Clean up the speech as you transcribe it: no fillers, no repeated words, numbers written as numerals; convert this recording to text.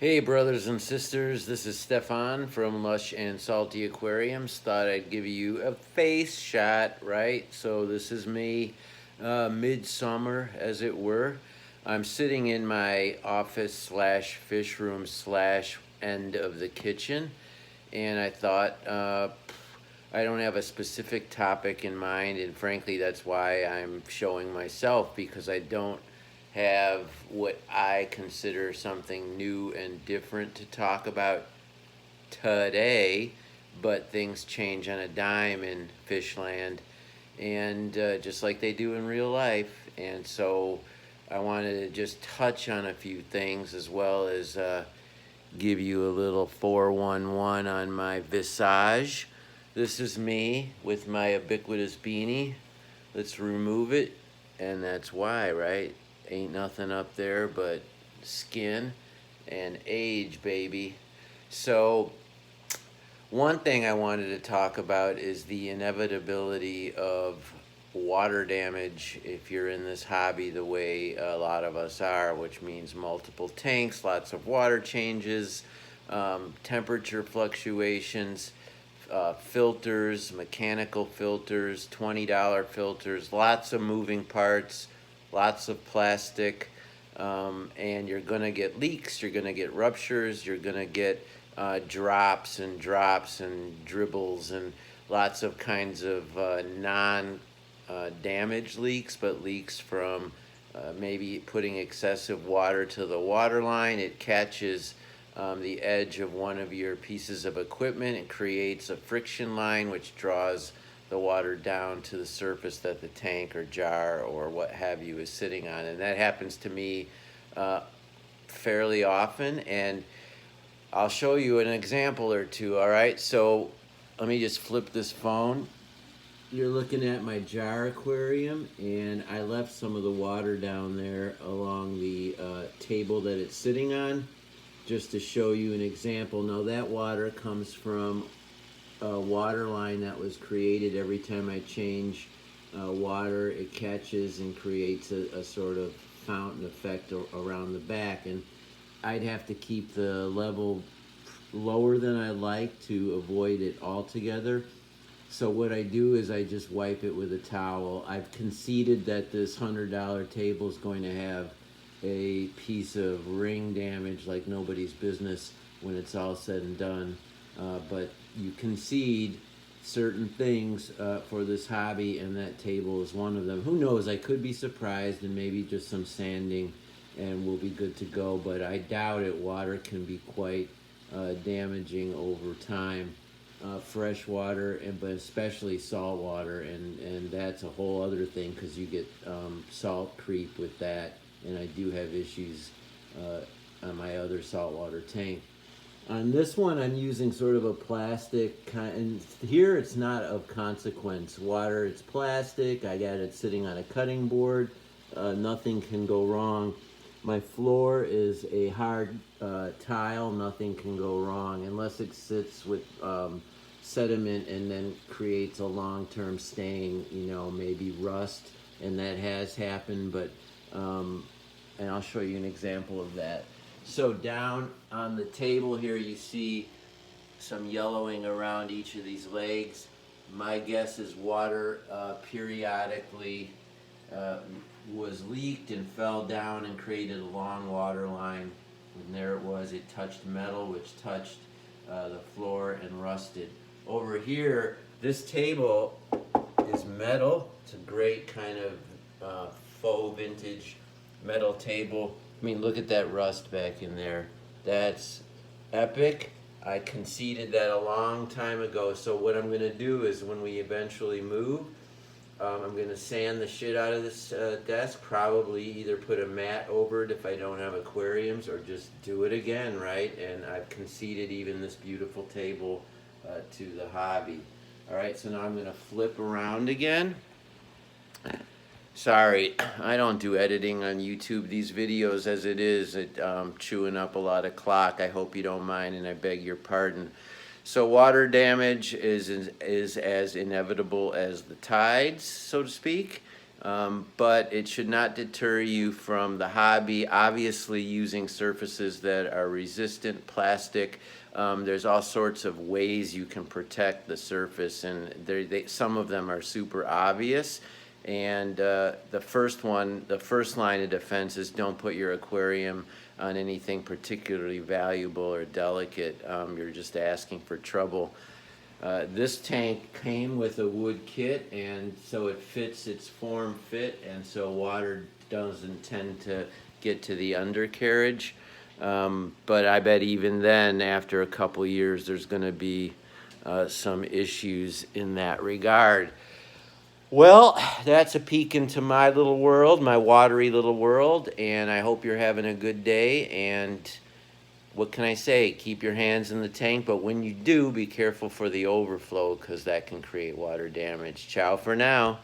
Hey brothers and sisters, this is Stefan from Lush and Salty Aquariums. Thought I'd give you a face shot, right? So this is me, midsummer as it were. I'm sitting in my office slash fish room slash end of the kitchen, and I thought I don't have a specific topic in mind, and frankly that's why I'm showing myself, because I don't have what I consider something new and different to talk about today, but things change on a dime in Fishland, and just like they do in real life. And so I wanted to just touch on a few things, as well as give you a little 411 on my visage. This is me with my ubiquitous beanie. Let's remove it, and that's why, right? Ain't nothing up there but skin and age, baby. So one thing I wanted to talk about is the inevitability of water damage if you're in this hobby the way a lot of us are, which means multiple tanks, lots of water changes, temperature fluctuations, filters, mechanical filters, $20 filters, lots of moving parts, lots of plastic, and you're going to get leaks, you're going to get ruptures, you're going to get drops and dribbles and lots of kinds of non-damage leaks, but leaks from maybe putting excessive water to the water line. It catches the edge of one of your pieces of equipment and creates a friction line which draws the water down to the surface that the tank or jar or what have you is sitting on. And that happens to me fairly often, and I'll show you an example or two. All right, so let me just flip this phone. You're looking at my jar aquarium, and I left some of the water down there along the table that it's sitting on, just to show you an example. Now that water comes from a water line that was created every time I change water. It catches and creates a sort of fountain effect around the back, and I'd have to keep the level lower than I like to avoid it altogether. So what I do is I just wipe it with a towel. I've conceded that this $100 table is going to have a piece of ring damage like nobody's business when it's all said and done. But you concede certain things for this hobby, and that table is one of them. Who knows, I could be surprised, and maybe just some sanding and we'll be good to go, but I doubt it. Water can be quite damaging over time. Fresh water, but especially salt water, and that's a whole other thing, because you get salt creep with that, and I do have issues on my other saltwater tank. On this one, I'm using sort of a plastic kind, and here it's not of consequence. Water, it's plastic. I got it sitting on a cutting board. Nothing can go wrong. My floor is a hard tile. Nothing can go wrong unless it sits with sediment and then creates a long-term stain, maybe rust, and that has happened, but and I'll show you an example of that. So down on the table here, you see some yellowing around each of these legs. My guess is water periodically was leaked and fell down and created a long water line. And there it was. It touched metal, which touched the floor and rusted. Over here, this table is metal. It's a great kind of faux vintage metal table. I mean, look at that rust back in there. That's epic. I conceded that a long time ago. So what I'm going to do is, when we eventually move, I'm going to sand the shit out of this desk, probably either put a mat over it if I don't have aquariums, or just do it again, right? And I've conceded even this beautiful table to the hobby. All right, so now I'm going to flip around again. Sorry, I don't do editing on YouTube. These videos as it is, chewing up a lot of clock. I hope you don't mind, and I beg your pardon. So water damage is as inevitable as the tides, so to speak. But it should not deter you from the hobby. Obviously, using surfaces that are resistant, plastic. There's all sorts of ways you can protect the surface, and some of them are super obvious. And the first line of defense is don't put your aquarium on anything particularly valuable or delicate. You're just asking for trouble. This tank came with a wood kit, and so it fits its form fit, and so water doesn't tend to get to the undercarriage. But I bet even then, after a couple years, there's going to be some issues in that regard. Well, that's a peek into my little world, my watery little world, and I hope you're having a good day. And what can I say? Keep your hands in the tank, but when you do, be careful for the overflow because that can create water damage. Ciao for now.